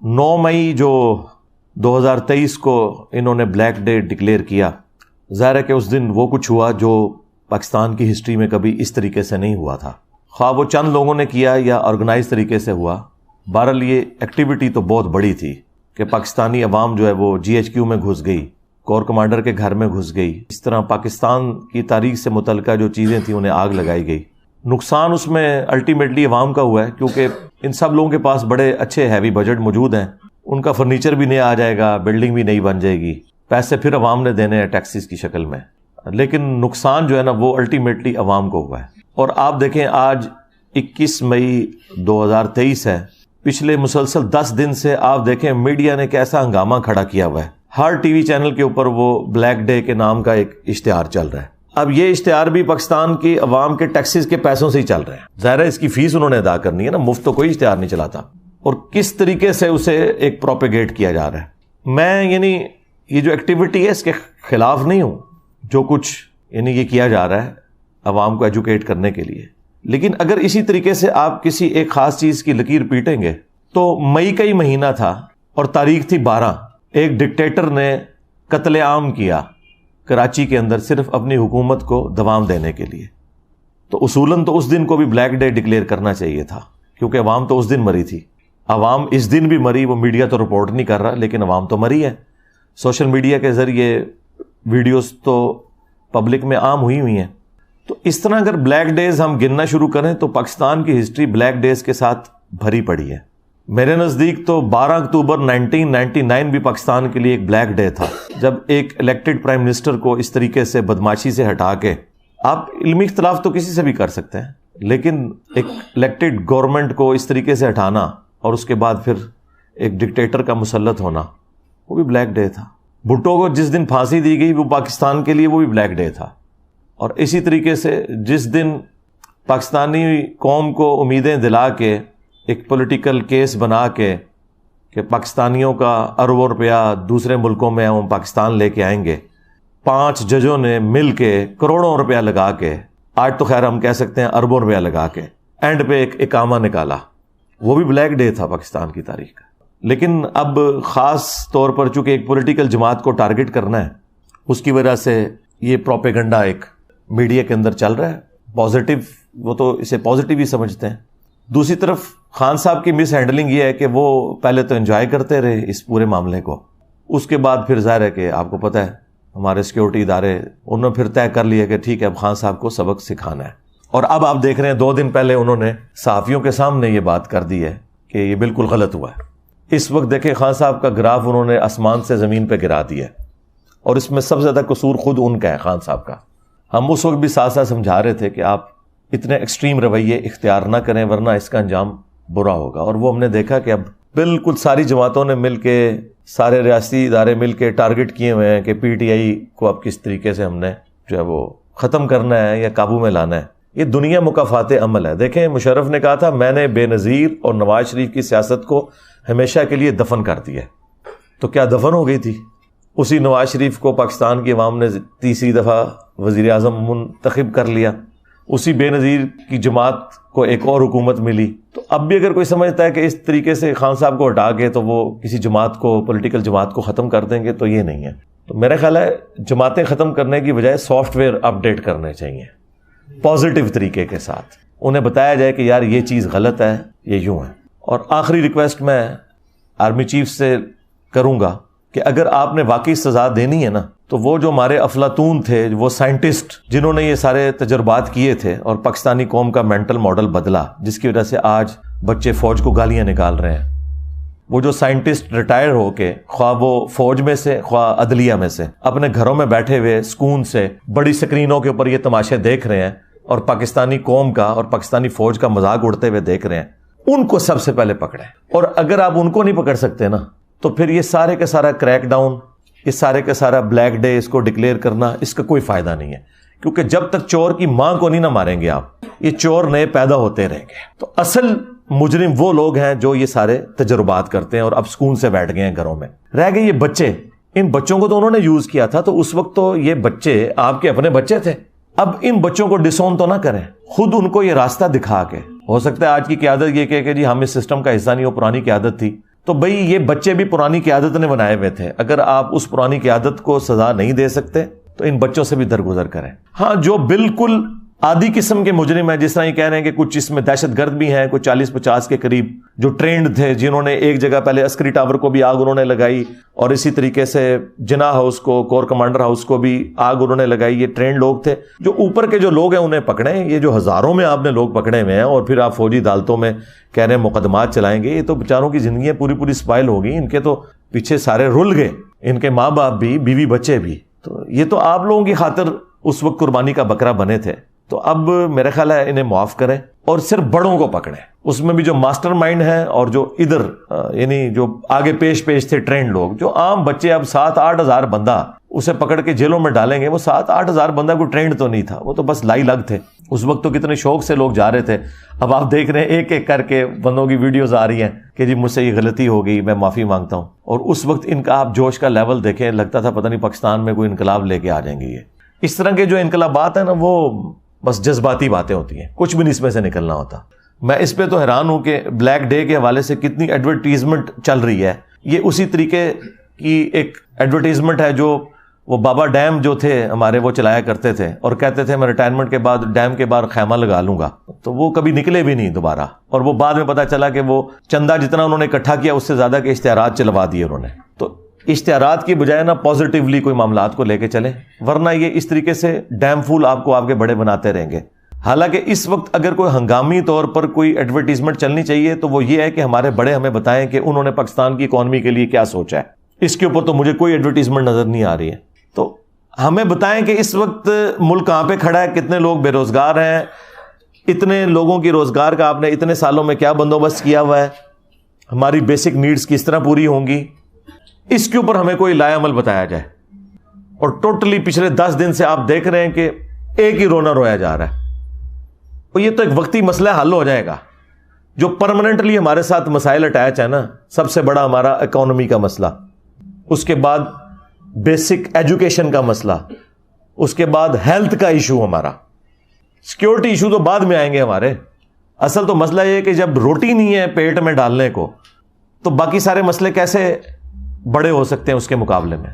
9 مئی جو 2023 کو انہوں نے بلیک ڈے ڈکلیئر کیا، ظاہر ہے کہ اس دن وہ کچھ ہوا جو پاکستان کی ہسٹری میں کبھی اس طریقے سے نہیں ہوا تھا، خواہ وہ چند لوگوں نے کیا یا آرگنائز طریقے سے ہوا۔ بہرحال یہ ایکٹیویٹی تو بہت بڑی تھی کہ پاکستانی عوام جو ہے وہ GHQ میں گھس گئی، کور کمانڈر کے گھر میں گھس گئی، اس طرح پاکستان کی تاریخ سے متعلقہ جو چیزیں تھیں انہیں آگ لگائی گئی۔ نقصان اس میں الٹیمیٹلی عوام کا ہوا ہے، کیونکہ ان سب لوگوں کے پاس بڑے اچھے ہیوی بجٹ موجود ہیں، ان کا فرنیچر بھی نیا آ جائے گا، بلڈنگ بھی نئی بن جائے گی، پیسے پھر عوام نے دینے ہیں ٹیکسز کی شکل میں، لیکن نقصان جو ہے نا وہ الٹیمیٹلی عوام کو ہوا ہے۔ اور آپ دیکھیں آج 21 مئی 2023 ہے، پچھلے مسلسل 10 دن سے آپ دیکھیں میڈیا نے کیسا ہنگامہ کھڑا کیا ہوا ہے، ہر ٹی وی چینل کے اوپر وہ بلیک ڈے کے نام کا ایک اشتہار چل رہا ہے۔ اب یہ اشتہار بھی پاکستان کی عوام کے ٹیکسز کے پیسوں سے ہی چل رہے ہیں، ظاہر ہے اس کی فیس انہوں نے ادا کرنی ہے نا، مفت تو کوئی اشتہار نہیں چلاتا، اور کس طریقے سے اسے ایک پروپیگیٹ کیا جا رہا ہے۔ میں یہ جو ایکٹیویٹی ہے اس کے خلاف نہیں ہوں، جو کچھ یہ کیا جا رہا ہے عوام کو ایجوکیٹ کرنے کے لیے، لیکن اگر اسی طریقے سے آپ کسی ایک خاص چیز کی لکیر پیٹیں گے تو مئی کا ہی مہینہ تھا اور تاریخ تھی 12، ایک ڈکٹیٹر نے قتل عام کیا کراچی کے اندر صرف اپنی حکومت کو دوام دینے کے لیے، تو اصولاً تو اس دن کو بھی بلیک ڈے ڈکلیئر کرنا چاہیے تھا، کیونکہ عوام تو اس دن مری تھی۔ عوام اس دن بھی مری، وہ میڈیا تو رپورٹ نہیں کر رہا، لیکن عوام تو مری ہے، سوشل میڈیا کے ذریعے ویڈیوز تو پبلک میں عام ہوئی ہیں۔ تو اس طرح اگر بلیک ڈیز ہم گننا شروع کریں تو پاکستان کی ہسٹری بلیک ڈیز کے ساتھ بھری پڑی ہے۔ میرے نزدیک تو 12 اکتوبر 1999 بھی پاکستان کے لیے ایک بلیک ڈے تھا، جب ایک الیکٹڈ پرائم منسٹر کو اس طریقے سے بدماشی سے ہٹا کے، آپ علمی اختلاف تو کسی سے بھی کر سکتے ہیں، لیکن ایک الیکٹڈ گورنمنٹ کو اس طریقے سے ہٹانا اور اس کے بعد پھر ایک ڈکٹیٹر کا مسلط ہونا، وہ بھی بلیک ڈے تھا۔ بھٹو کو جس دن پھانسی دی گئی وہ پاکستان کے لیے وہ بھی بلیک ڈے تھا، اور اسی طریقے سے جس دن پاکستانی قوم کو امیدیں دلا کے ایک پولیٹیکل کیس بنا کے کہ پاکستانیوں کا اربوں روپیہ دوسرے ملکوں میں ہم پاکستان لے کے آئیں گے، 5 ججوں نے مل کے کروڑوں روپیہ لگا کے، آج تو خیر ہم کہہ سکتے ہیں اربوں روپیہ لگا کے اینڈ پہ ایک اقامہ نکالا، وہ بھی بلیک ڈے تھا پاکستان کی تاریخ کا۔ لیکن اب خاص طور پر چونکہ ایک پولیٹیکل جماعت کو ٹارگٹ کرنا ہے، اس کی وجہ سے یہ پروپیگنڈا ایک میڈیا کے اندر چل رہا ہے، پازیٹیو، وہ تو اسے پازیٹیو ہی سمجھتے ہیں۔ دوسری طرف خان صاحب کی مس ہینڈلنگ یہ ہے کہ وہ پہلے تو انجوائے کرتے رہے اس پورے معاملے کو، اس کے بعد پھر ظاہر ہے کہ آپ کو پتہ ہے ہمارے سیکیورٹی ادارے انہوں نے پھر طے کر لیا کہ ٹھیک ہے اب خان صاحب کو سبق سکھانا ہے، اور اب آپ دیکھ رہے ہیں 2 دن پہلے انہوں نے صحافیوں کے سامنے یہ بات کر دی ہے کہ یہ بالکل غلط ہوا ہے۔ اس وقت دیکھیں خان صاحب کا گراف انہوں نے آسمان سے زمین پہ گرا دیا ہے، اور اس میں سب سے زیادہ قصور خود ان کا ہے، خان صاحب کا۔ ہم اس وقت بھی ساتھ ساتھ سمجھا رہے تھے کہ آپ اتنے ایکسٹریم رویے اختیار نہ کریں ورنہ اس کا انجام برا ہوگا، اور وہ ہم نے دیکھا کہ اب بالکل ساری جماعتوں نے مل کے، سارے ریاستی ادارے مل کے ٹارگٹ کیے ہوئے ہیں کہ PTI کو اب کس طریقے سے ہم نے جو ہے وہ ختم کرنا ہے یا قابو میں لانا ہے۔ یہ دنیا مکافات عمل ہے۔ دیکھیں مشرف نے کہا تھا میں نے بے نظیر اور نواز شریف کی سیاست کو ہمیشہ کے لیے دفن کر دیا، تو کیا دفن ہو گئی تھی؟ اسی نواز شریف کو پاکستان کی عوام نے تیسری دفعہ وزیر اعظم منتخب کر لیا، اسی بے نظیر کی جماعت کو ایک اور حکومت ملی۔ تو اب بھی اگر کوئی سمجھتا ہے کہ اس طریقے سے خان صاحب کو ہٹا کے تو وہ کسی جماعت کو، پولیٹیکل جماعت کو ختم کر دیں گے، تو یہ نہیں ہے۔ تو میرا خیال ہے جماعتیں ختم کرنے کی بجائے سافٹ ویئر اپڈیٹ کرنے چاہیے پازیٹیو طریقے کے ساتھ، انہیں بتایا جائے کہ یار یہ چیز غلط ہے، یہ یوں ہے۔ اور آخری ریکویسٹ میں آرمی چیف سے کروں گا کہ اگر آپ نے واقعی سزا دینی ہے نا، تو وہ جو ہمارے افلاطون تھے، وہ سائنٹسٹ جنہوں نے یہ سارے تجربات کیے تھے اور پاکستانی قوم کا مینٹل ماڈل بدلا، جس کی وجہ سے آج بچے فوج کو گالیاں نکال رہے ہیں، وہ جو سائنٹسٹ ریٹائر ہو کے، خواہ وہ فوج میں سے خواہ عدلیہ میں سے، اپنے گھروں میں بیٹھے ہوئے سکون سے بڑی سکرینوں کے اوپر یہ تماشے دیکھ رہے ہیں اور پاکستانی قوم کا اور پاکستانی فوج کا مذاق اڑتے ہوئے دیکھ رہے ہیں، ان کو سب سے پہلے پکڑیں۔ اور اگر آپ ان کو نہیں پکڑ سکتے نا، تو پھر یہ سارے کا سارا کریک ڈاؤن، یہ سارے کا سارا بلیک ڈے اس کو ڈکلیئر کرنا، اس کا کوئی فائدہ نہیں ہے، کیونکہ جب تک چور کی ماں کو نہیں نہ ماریں گے آپ، یہ چور نئے پیدا ہوتے رہیں گے۔ تو اصل مجرم وہ لوگ ہیں جو یہ سارے تجربات کرتے ہیں اور اب سکون سے بیٹھ گئے ہیں گھروں میں۔ رہ گئے یہ بچے، ان بچوں کو تو انہوں نے یوز کیا تھا، تو اس وقت تو یہ بچے آپ کے اپنے بچے تھے۔ اب ان بچوں کو ڈسون تو نہ کریں، خود ان کو یہ راستہ دکھا کے۔ ہو سکتا ہے آج کی قیادت یہ کہے کہ جی ہم اس سسٹم کا حصہ نہیں، وہ پرانی قیادت تھی، تو بھئی یہ بچے بھی پرانی قیادت نے بنائے ہوئے تھے. اگر آپ اس پرانی قیادت کو سزا نہیں دے سکتے تو ان بچوں سے بھی درگزر کریں. ہاں جو بالکل آدھی قسم کے مجرم ہیں، جس طرح یہ کہہ رہے ہیں کہ کچھ اس میں دہشت گرد بھی ہیں، کچھ 40-50 کے قریب جو ٹرینڈ تھے، جنہوں نے ایک جگہ پہلے عسکری ٹاور کو بھی آگ انہوں نے لگائی، اور اسی طریقے سے جناح ہاؤس کو، کور کمانڈر ہاؤس کو بھی آگ انہوں نے لگائی. یہ ٹرینڈ لوگ تھے. جو اوپر کے جو لوگ ہیں انہیں پکڑیں. یہ جو ہزاروں میں آپ نے لوگ پکڑے ہوئے ہیں اور پھر آپ فوجی عدالتوں میں کہہ رہے ہیں مقدمات چلائیں گے، یہ تو بیچاروں کی زندگیاں پوری اسپائل ہو گئی. ان کے تو پیچھے سارے رل گئے، ان کے ماں باپ بھی، بیوی بچے بھی. تو یہ تو آپ لوگوں کی خاطر اس وقت قربانی کا بکرا بنے تھے. تو اب میرا خیال ہے انہیں معاف کریں اور صرف بڑوں کو پکڑیں. اس میں بھی جو ماسٹر مائنڈ ہیں اور جو ادھر یعنی جو آگے پیش تھے ٹرینڈ لوگ. جو عام بچے اب 7-8 ہزار بندہ اسے پکڑ کے جیلوں میں ڈالیں گے. وہ 7-8 ہزار بندہ کوئی ٹرینڈ تو نہیں تھا، وہ تو بس لائی لگ تھے. اس وقت تو کتنے شوق سے لوگ جا رہے تھے. اب آپ دیکھ رہے ہیں ایک ایک کر کے بندوں کی ویڈیوز آ رہی ہیں کہ جی مجھ سے یہ غلطی ہو گئی، میں معافی مانگتا ہوں. اور اس وقت ان کا آپ جوش کا لیول دیکھیں، لگتا تھا پتہ نہیں پاکستان میں کوئی انقلاب لے کے آ جائیں گے. یہ اس طرح کے جو انقلابات ہیں نا، وہ بس جذباتی باتیں ہوتی ہیں، کچھ بھی نہیں اس میں سے نکلنا ہوتا. میں اس پہ تو حیران ہوں کہ بلیک ڈے کے حوالے سے کتنی ایڈورٹیزمنٹ چل رہی ہے. یہ اسی طریقے کی ایک ایڈورٹیزمنٹ ہے جو وہ بابا ڈیم جو تھے ہمارے، وہ چلایا کرتے تھے اور کہتے تھے میں ریٹائرمنٹ کے بعد ڈیم کے باہر خیمہ لگا لوں گا. تو وہ کبھی نکلے بھی نہیں دوبارہ، اور وہ بعد میں پتا چلا کہ وہ چندہ جتنا انہوں نے اکٹھا کیا اس سے زیادہ کے اشتہارات چلوا دیے انہوں نے. تو اشتہارات کی بجائے نا پازیٹیولی کوئی معاملات کو لے کے چلیں، ورنہ یہ اس طریقے سے ڈیم فول آپ کو آپ کے بڑے بناتے رہیں گے. حالانکہ اس وقت اگر کوئی ہنگامی طور پر کوئی ایڈورٹیزمنٹ چلنی چاہیے تو وہ یہ ہے کہ ہمارے بڑے ہمیں بتائیں کہ انہوں نے پاکستان کی اکانومی کے لیے کیا سوچا ہے. اس کے اوپر تو مجھے کوئی ایڈورٹیزمنٹ نظر نہیں آ رہی ہے. تو ہمیں بتائیں کہ اس وقت ملک کہاں پہ کھڑا ہے، کتنے لوگ بے روزگار ہیں، اتنے لوگوں کی روزگار کا آپ نے اتنے سالوں میں کیا بندوبست کیا ہوا ہے، ہماری بیسک نیڈز کس طرح پوری ہوں گی. اس کے اوپر ہمیں کوئی لائے عمل بتایا جائے. اور ٹوٹلی پچھلے 10 دن سے آپ دیکھ رہے ہیں کہ ایک ہی رونا رویا جا رہا ہے. اور یہ تو ایک وقتی مسئلہ حل ہو جائے گا. جو پرماننٹلی ہمارے ساتھ مسائل اٹیچ ہے نا، سب سے بڑا ہمارا اکانومی کا مسئلہ، اس کے بعد بیسک ایجوکیشن کا مسئلہ، اس کے بعد ہیلتھ کا ایشو، ہمارا سیکیورٹی ایشو تو بعد میں آئیں گے ہمارے. اصل تو مسئلہ یہ ہے کہ جب روٹی نہیں ہے پیٹ میں ڈالنے کو تو باقی سارے مسئلے کیسے بڑے ہو سکتے ہیں اس کے مقابلے میں.